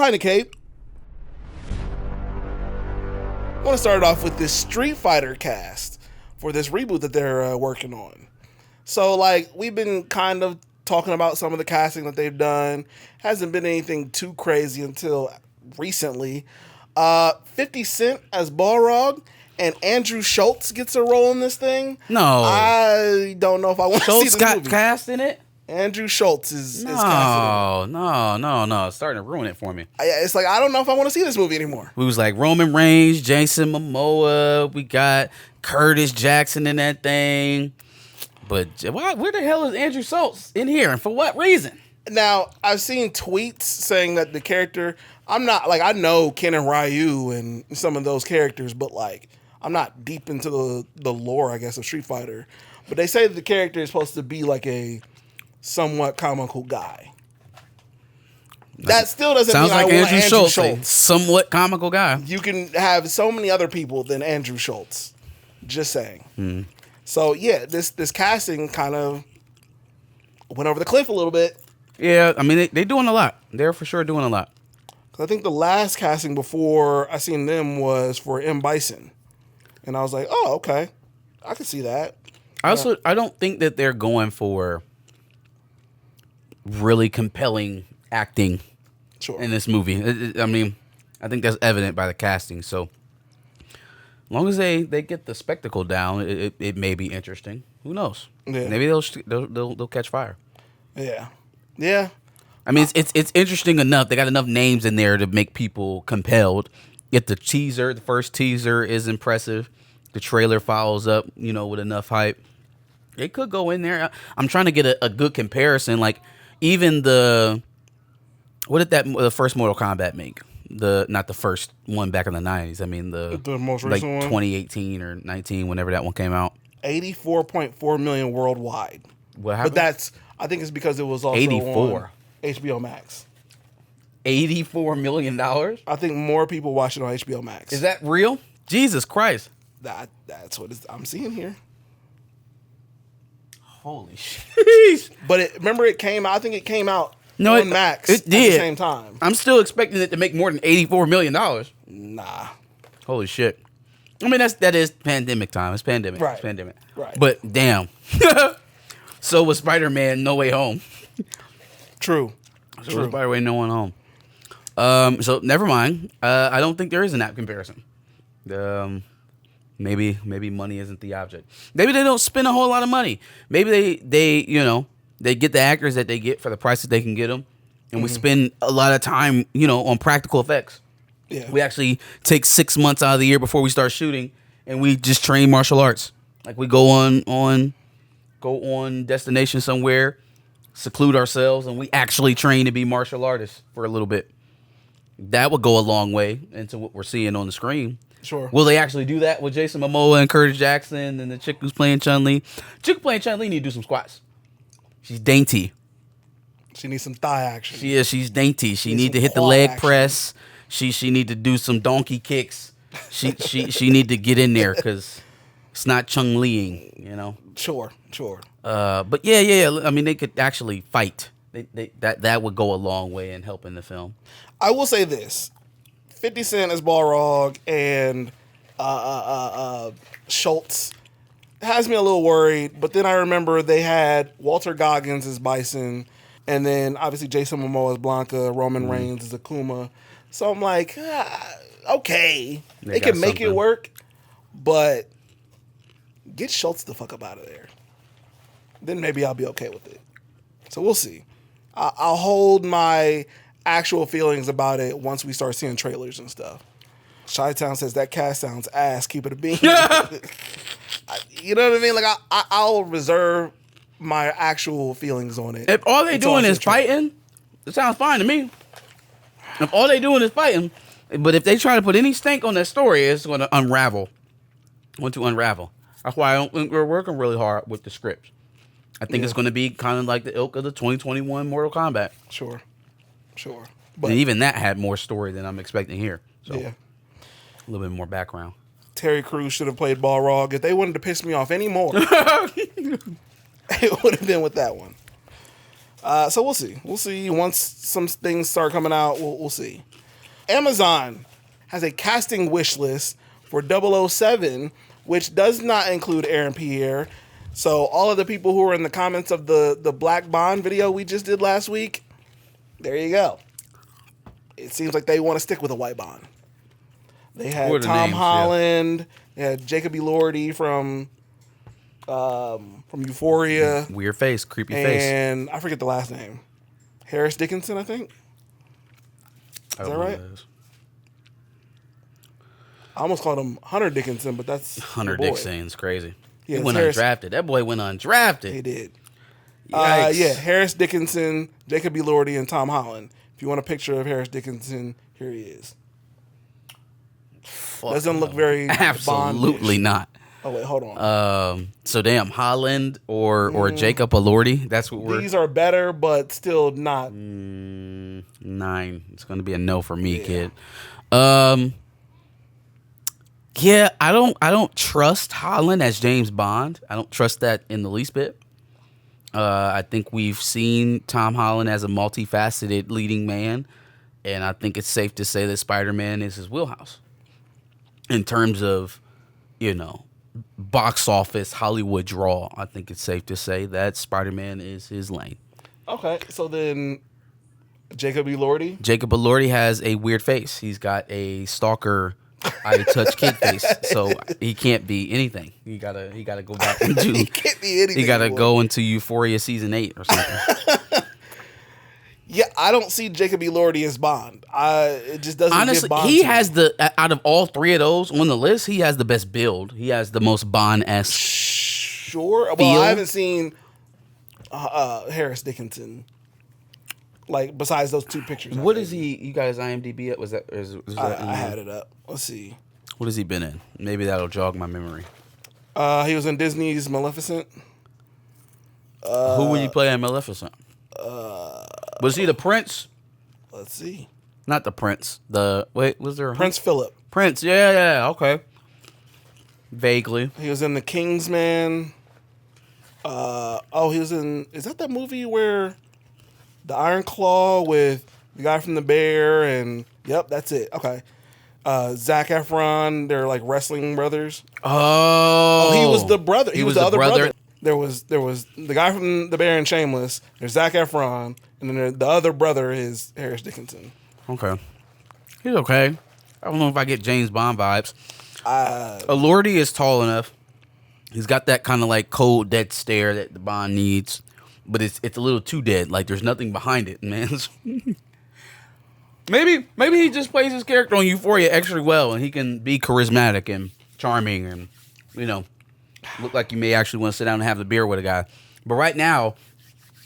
Behind the Cape. I want to start off with this Street Fighter cast for this reboot that they're working on. So, like, we've been kind of talking about some of the casting that they've done. Hasn't been anything too crazy until recently. 50 Cent as Balrog, and Andrew Schulz gets a role in this thing. No. I don't know if I want to see this Schulz movie. got cast in it? Andrew Schulz is casted in it. No. It's starting to ruin it for me. It's like, I don't know if I want to see this movie anymore. We was like Roman Reigns, Jason Momoa. We got Curtis Jackson in that thing. But where the hell is Andrew Schulz in here? And for what reason? Now, I've seen tweets saying that the character, I'm not, like, I know Ken and Ryu and some of those characters, but, like, I'm not deep into the lore, I guess, of Street Fighter. But they say that the character is supposed to be, like, a somewhat comical guy. That still doesn't mean I want Andrew Schulz. A somewhat comical guy. You can have so many other people than Andrew Schulz. Just saying. So, yeah, this casting kind of went over the cliff a little bit. Yeah, I mean, they're doing a lot. They're for sure doing a lot. I think the last casting before I seen them was for M. Bison. And I was like, oh, okay. I can see that. I don't think that they're going for really compelling acting in this movie. I mean, I think that's evident by the casting. So, as long as they get the spectacle down, it may be interesting. Who knows? Yeah. Maybe they'll catch fire. Yeah. Yeah. I mean, it's interesting enough. They got enough names in there to make people compelled. Yet the first teaser is impressive. The trailer follows up, with enough hype. It could go in there. I'm trying to get a good comparison. Like, even what did the first Mortal Kombat make? Not the first one back in the 90s. I mean, the most recent one? 2018 or 19, whenever that one came out. 84.4 million worldwide. What happened? But I think it's because it was also 84 on HBO Max. $84 million? I think more people watch it on HBO Max. Is that real? Jesus Christ. That's what I'm seeing here. Holy shit. But remember it came out, I think it came out on Max it did. At the same time. I'm still expecting it to make more than $84 million. Nah. Holy shit. I mean, that is pandemic time. It's pandemic. Right. It's pandemic. Right. But damn. So was Spider-Man No Way Home. True. So was Spider-Man No Way Home. So never mind. I don't think there is an app comparison. Maybe money isn't the object. Maybe they don't spend a whole lot of money. Maybe they get the actors that they get for the price that they can get them, and we spend a lot of time on practical effects. Yeah. We actually take 6 months out of the year before we start shooting, and we just train martial arts. Like, we go on destination somewhere, seclude ourselves, and we actually train to be martial artists for a little bit. That would go a long way into what we're seeing on the screen. Sure. Will they actually do that with Jason Momoa and Curtis Jackson and the chick who's playing Chun-Li? Chick who's playing Chun-Li need to do some squats. She's dainty. She needs some thigh action. She's dainty. She need to hit the leg press. She need to do some donkey kicks. She need to get in there because it's not Chung-Liing, Sure. But yeah. I mean, they could actually fight. That would go a long way in helping the film. I will say this: 50 Cent as Balrog and Schultz has me a little worried. But then I remember they had Walter Goggins as Bison, and then obviously Jason Momoa as Blanca, Roman Reigns as Akuma. So I'm like, okay, they can make it work, but get Schultz the fuck up out of there. Then maybe I'll be okay with it. So we'll see. I'll hold my actual feelings about it once we start seeing trailers and stuff. Chi-Town says that cast sounds ass. Keep it a bean. You know what I mean? Like, I'll reserve my actual feelings on it. If all they doing is fighting, it sounds fine to me. If all they doing is fighting, but if they try to put any stank on that story, it's going to unravel. That's why I don't think we're working really hard with the script. I think it's going to be kind of like the ilk of the 2021 Mortal Kombat. Sure. But even that had more story than I'm expecting here. So yeah. A little bit more background. Terry Crews should have played Balrog. If they wanted to piss me off anymore, it would have been with that one. So we'll see. We'll see. Once some things start coming out, we'll see. Amazon has a casting wish list for 007, which does not include Aaron Pierre. So all of the people who were in the comments of the Black Bond video we just did last week, there you go. It seems like they want to stick with a white Bond. They had Tom Holland. They had Jacob Elordi from Euphoria. Weird face, creepy face. And I forget the last name. Harris Dickinson, I think. Is that right? I almost called him Hunter Dickinson, but that's Hunter Dickinson's crazy. Yeah, he went undrafted. That boy went undrafted. He did. Yeah, Harris Dickinson, Jacob Elordi, and Tom Holland. If you want a picture of Harris Dickinson, here he is. Doesn't look very absolutely Bond-ish. not. Oh wait, hold on. So damn, Holland or Jacob Elordi. That's what These are better, but still not. 9. It's going to be a no for me, kid. Yeah, I don't trust Holland as James Bond. I don't trust that in the least bit. I think we've seen Tom Holland as a multifaceted leading man, and I think it's safe to say that Spider-Man is his wheelhouse in terms of, box office Hollywood draw. I think it's safe to say that Spider-Man is his lane. Okay, so then Jacob Elordi? Jacob Elordi has a weird face. He's got a stalker I touch kid face, so he can't be anything. He gotta go back into. He can't be anything. He gotta go into Euphoria season 8 or something. Yeah, I don't see Jacob Elordi as Bond. It just doesn't. Honestly, give Bond he to has me. out of all three of those on the list, he has the best build. He has the most Bond-esque. Sure. feel. Well, I haven't seen Harris Dickinson. Like besides those two pictures. What is he? You guys IMDb? Was that? Was that I had it up. Let's see. What has he been in? Maybe that'll jog my memory. He was in Disney's Maleficent. Who would he play in Maleficent? Was he the prince? Let's see. Not the prince. Was there Prince Philip? Prince? Yeah. Okay. Vaguely. He was in The Kingsman. He was in. Is that that movie where the Iron Claw with the guy from The Bear and? Yep, that's it. Okay. Zac Efron. They're like wrestling brothers. Oh, he was the brother. He was the other brother. There was the guy from The Bear and Shameless. There's Zac Efron, and then the other brother is Harris Dickinson. Okay, he's okay. I don't know if I get James Bond vibes. Elordi is tall enough. He's got that kind of like cold, dead stare that the Bond needs, but it's a little too dead. Like there's nothing behind it, man. Maybe he just plays his character on Euphoria extra well, and he can be charismatic and charming, and look like you may actually want to sit down and have the beer with a guy. But right now,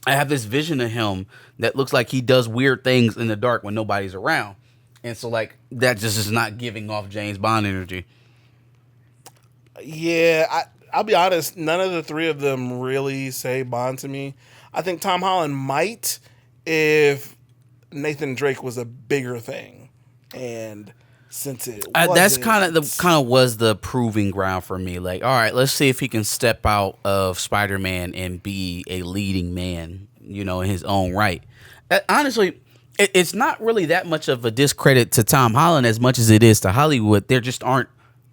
I have this vision of him that looks like he does weird things in the dark when nobody's around. And so, like, that just is not giving off James Bond energy. Yeah, I'll be honest, none of the three of them really say Bond to me. I think Tom Holland might if Nathan Drake was a bigger thing. And since it wasn't, that's kind of was the proving ground for me. Like, all right, let's see if he can step out of Spider-Man and be a leading man, in his own right. Honestly, it's not really that much of a discredit to Tom Holland as much as it is to Hollywood. There just aren't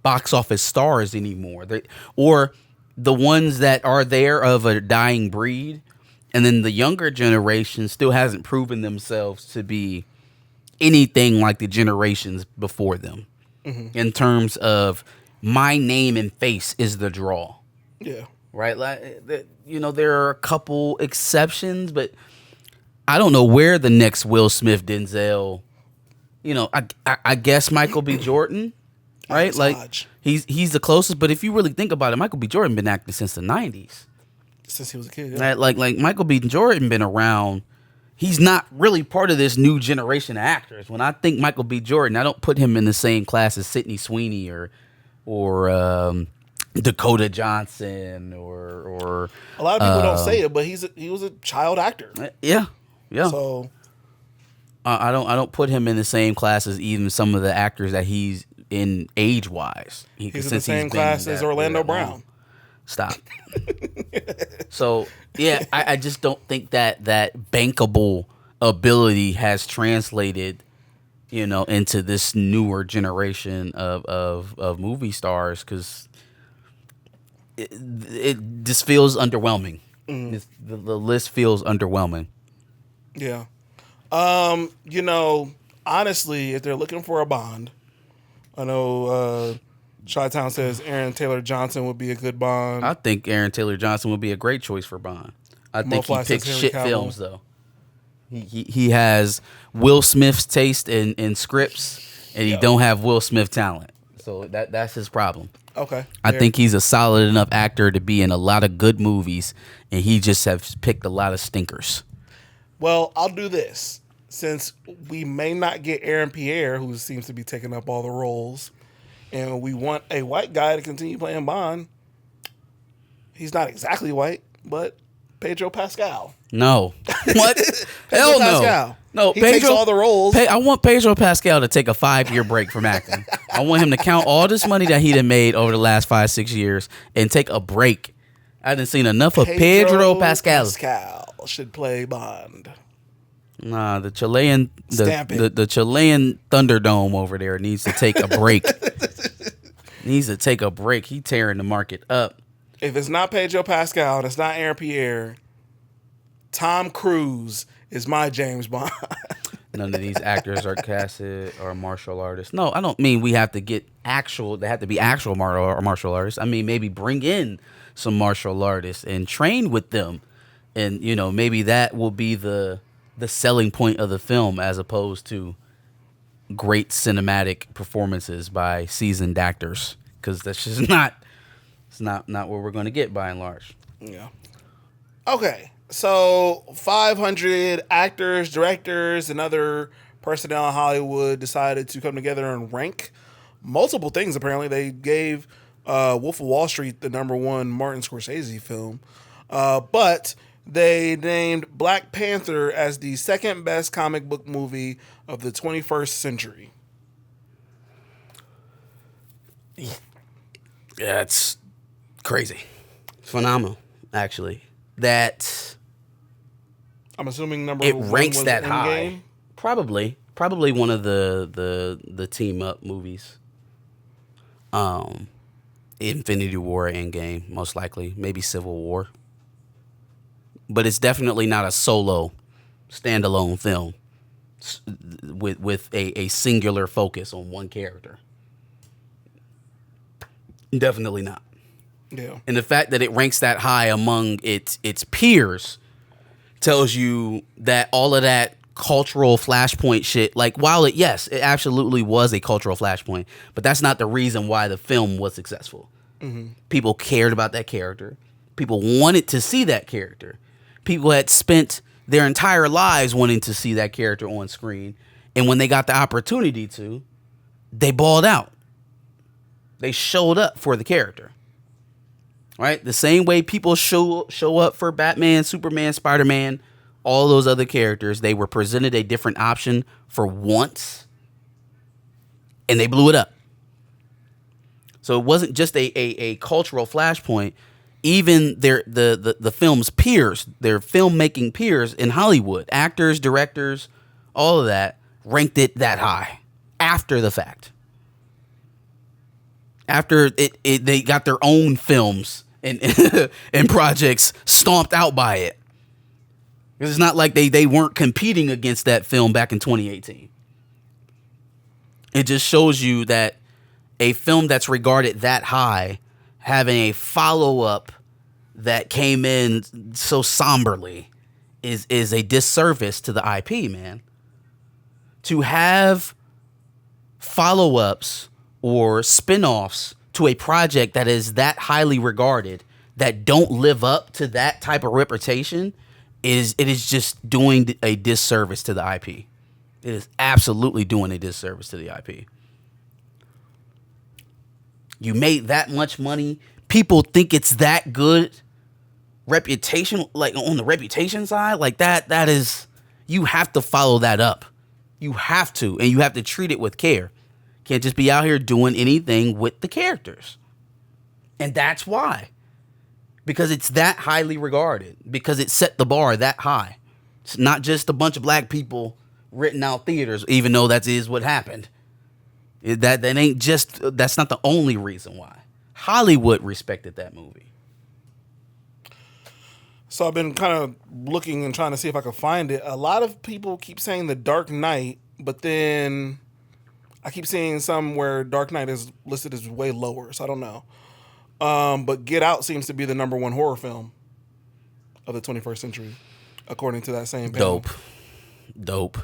box office stars anymore, or the ones that are there of a dying breed, and then the younger generation still hasn't proven themselves to be anything like the generations before them, in terms of my name and face is the draw. Yeah. Right. Like, there are a couple exceptions, but I don't know where the next Will Smith, Denzel, I guess Michael B. Jordan, right? Like Hodge. he's the closest, but if you really think about it, Michael B. Jordan been acting since the 90s. Since he was a kid. Yeah. Like Michael B. Jordan been around. He's not really part of this new generation of actors. When I think Michael B. Jordan, I don't put him in the same class as Sidney Sweeney or Dakota Johnson or a lot of people don't say it, but he was a child actor. Yeah. So I don't put him in the same class as even some of the actors that he's in age wise. He's in the same class as Orlando Brown. Stop. So yeah, I just don't think that bankable ability has translated, into this newer generation of movie stars, because it just feels underwhelming. The list feels underwhelming. Yeah. Honestly, if they're looking for a Bond, I know Chi-Town says Aaron Taylor Johnson would be a good Bond. I think Aaron Taylor Johnson would be a great choice for Bond. I think he Mo picks says shit Henry Cavill. films though. He has Will Smith's taste in scripts, and he don't have Will Smith talent. So that's his problem. Okay. I think he's a solid enough actor to be in a lot of good movies, and he just has picked a lot of stinkers. Well, I'll do this. Since we may not get Aaron Pierre, who seems to be taking up all the roles, and we want a white guy to continue playing Bond, he's not exactly white, but Pedro Pascal. No. What? Hell no. Pascal. No, he takes all the roles. I want Pedro Pascal to take a 5-year break from acting. I want him to count all this money that he done made over the last 5-6 years and take a break. I done seen enough of Pedro Pascal. Pascal should play Bond. Nah, the Chilean the Chilean Thunderdome over there needs to take a break. Needs to take a break. He tearing the market up. If it's not Pedro Pascal and it's not Aaron Pierre, Tom Cruise is my James Bond. None of these actors are casted or martial artists. No, I don't mean we have to get actual. They have to be actual martial artists. I mean, maybe bring in some martial artists and train with them, and maybe that will be the selling point of the film, as opposed to great cinematic performances by seasoned actors, because that's just not what we're going to get by and large. Yeah. Okay. So 500 actors, directors, and other personnel in Hollywood decided to come together and rank multiple things. Apparently, they gave Wolf of Wall Street the #1 Martin Scorsese film, but they named Black Panther as the second best comic book movie of the 21st century. Yeah, it's crazy. Phenomenal, actually. That I'm assuming number it one ranks was that Endgame? high. Probably one of the team up movies. Infinity War, Endgame, most likely, maybe Civil War. But it's definitely not a solo, standalone film with a singular focus on one character. Definitely not. Yeah. And the fact that it ranks that high among its peers tells you that all of that cultural flashpoint shit, like, while it absolutely was a cultural flashpoint, but that's not the reason why the film was successful. Mm-hmm. People cared about that character. People wanted to see that character. People had spent their entire lives wanting to see that character on screen. And when they got the opportunity to, they balled out. They showed up for the character. Right? The same way people show up for Batman, Superman, Spider-Man, all those other characters. They were presented a different option for once, and they blew it up. So it wasn't just a cultural flashpoint. Even the film's peers, their filmmaking peers in Hollywood, actors, directors, all of that, ranked it that high after the fact. After they got their own films and projects stomped out by it. Because it's not like they weren't competing against that film back in 2018. It just shows you that a film that's regarded that high, having a follow-up that came in so somberly, is a disservice to the IP, man. To have follow-ups or spin-offs to a project that is that highly regarded, that don't live up to that type of reputation, it is just doing a disservice to the IP. It is absolutely doing a disservice to the IP. You made that much money. People think it's that good. Reputation, like on the reputation side, like that is, you have to follow that up. You have to, and you have to treat it with care. Can't just be out here doing anything with the characters. And that's why. because it's that highly regarded, because it set the bar that high. It's not just a bunch of black people written out theaters, even though that is what happened. That ain't just, that's not the only reason why. Hollywood respected that movie. So I've been kind of looking and trying to see if I could find it. A lot of people keep saying The Dark Knight, but then I keep seeing some where Dark Knight is listed as way lower, so I don't know. But Get Out seems to be the #1 horror film of the 21st century, according to that same panel. Dope.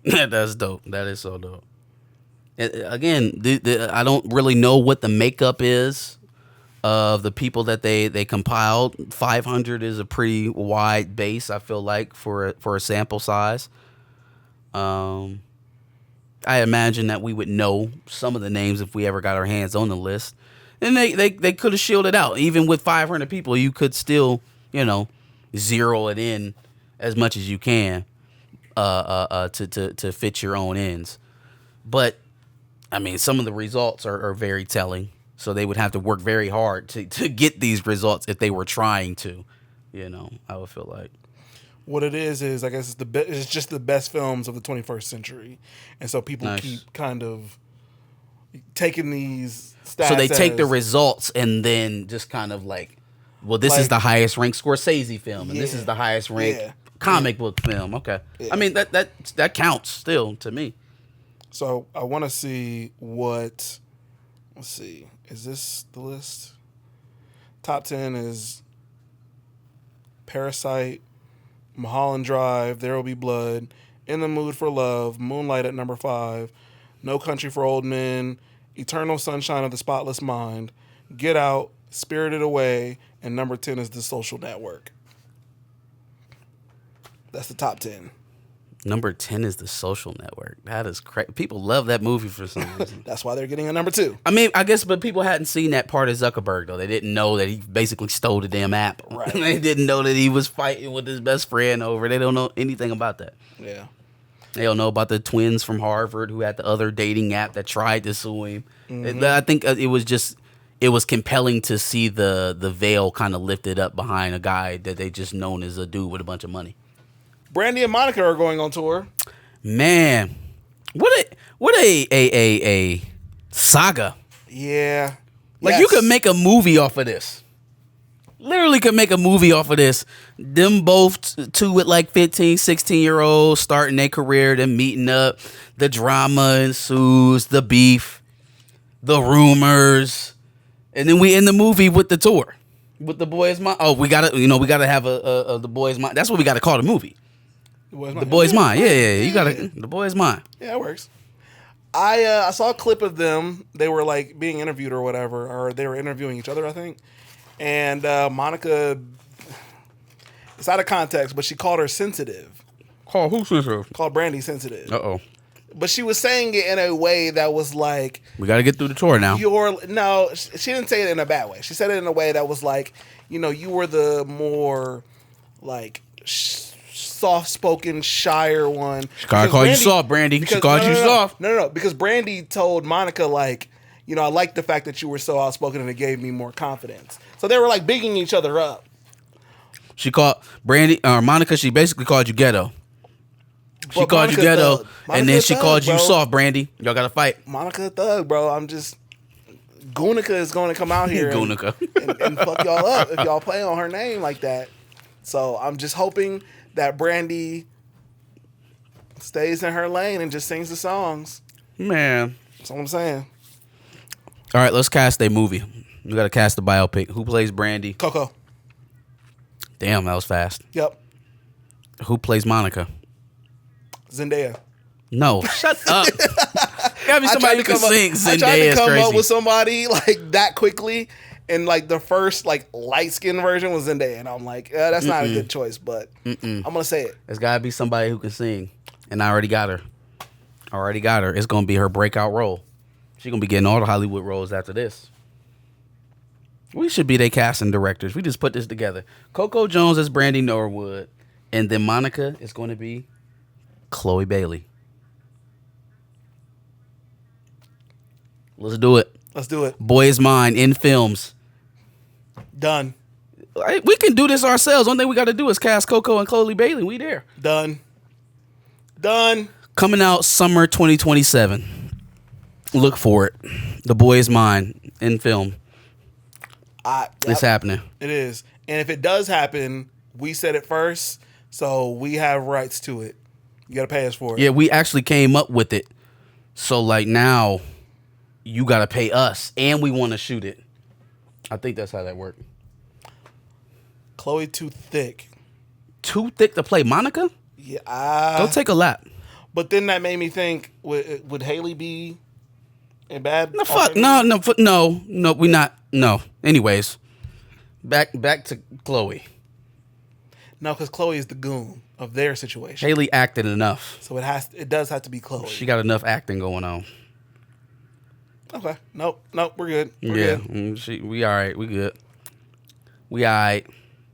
That's dope. That is so dope. Again, I don't really know what the makeup is of the people that they compiled. 500 is a pretty wide base, I feel like, for a sample size. I imagine that we would know some of the names if we ever got our hands on the list. And they could have shielded out. Even with 500 people, you could still, zero it in as much as you can to fit your own ends. But, I mean, some of the results are very telling. So they would have to work very hard to get these results if they were trying to, I would feel like. What it is I guess it's just the best films of the 21st century. And so people keep kind of taking these stats. So they take the results and then just kind of like, well, this is the highest ranked Scorsese film, and this is the highest ranked comic book film. Okay. Yeah. I mean, that counts still to me. So I want to see what, let's see, is this the list? Top 10 is Parasite, Mulholland Drive, There Will Be Blood, In the Mood for Love, Moonlight at number 5, No Country for Old Men, Eternal Sunshine of the Spotless Mind, Get Out, Spirited Away, and number 10 is The Social Network. That's the top 10. Number 10 is The Social Network. That is crazy. People love that movie for some reason. That's why they're getting a number 2. I mean, I guess, but people hadn't seen that part of Zuckerberg, though. They didn't know that he basically stole the damn app. Right. They didn't know that he was fighting with his best friend over. They don't know anything about that. Yeah. They don't know about the twins from Harvard who had the other dating app that tried to sue him. Mm-hmm. I think it was compelling to see the veil kind of lifted up behind a guy that they just known as a dude with a bunch of money. Brandy and Monica are going on tour. Man, what a saga. Yeah. Like, you could make a movie off of this. Literally could make a movie off of this. Them both, two with like 15, 16-year-olds starting their career, them meeting up. The drama ensues, the beef, the rumors. And then we end the movie with the tour. With The Boy's Mind. Oh, we gotta have The Boy's Mind. That's what we gotta call the movie. The Boy's Mind. Yeah. You gotta, The Boy's Mind. Yeah, it works. I saw a clip of them. They were like being interviewed or whatever, or they were interviewing each other, I think. And Monica, it's out of context, but she called her sensitive. Call who sensitive? Called Brandy sensitive. Uh-oh. But she was saying it in a way that was like, we got to get through the tour now. No, she didn't say it in a bad way. She said it in a way that was like, you were the more like soft-spoken, shyer one. She called you soft, Brandy. She called you soft. No. Because Brandy told Monica, like, I like the fact that you were so outspoken and it gave me more confidence. So they were like bigging each other up. She called Monica, she basically called you ghetto. She called you ghetto, and then she called you soft, Brandy. Y'all got to fight. Monica thug, bro. I'm just... Gunica is going to come out here and fuck y'all up if y'all play on her name like that. So I'm just hoping that Brandy stays in her lane and just sings the songs. Man. That's what I'm saying. All right, let's cast a movie. We got to cast a biopic. Who plays Brandy? Coco. Damn, that was fast. Yep. Who plays Monica? Zendaya. No, shut up. Gotta be somebody who can sing. Zendaya I tried to come crazy. up with somebody like that quickly, and like the first like light skinned version was Zendaya, and I'm like, that's not a good choice, but I'm gonna say it. There's gotta be somebody who can sing, and I already got her. It's gonna be her breakout role. She's gonna be getting all the Hollywood roles after this. We should be their casting directors. We just put this together. Coco Jones as Brandy Norwood, and then Monica is going to be Chloe Bailey. Let's do it. Let's do it. Boy Is Mine in films. Done. Like, we can do this ourselves. One thing we got to do is cast Coco and Chloe Bailey. We there. Done. Coming out summer 2027. Look for it. The Boy Is Mine in film. It's happening. It is. And if it does happen, we said it first, so we have rights to it. You got to pay us for it. Yeah, we actually came up with it. So, like, now you got to pay us, and we want to shoot it. I think that's how that worked. Chloe too thick. Too thick to play Monica? Yeah. Go take a lap. But then that made me think, would Haley be in bad? No, fuck. No, we not. No. Anyways, back to Chloe. No, because Chloe is the goon of their situation. Haley acted enough. So it does have to be Chloe. She got enough acting going on. Okay. Nope. We're good. We're good. We all right. We good. We all right.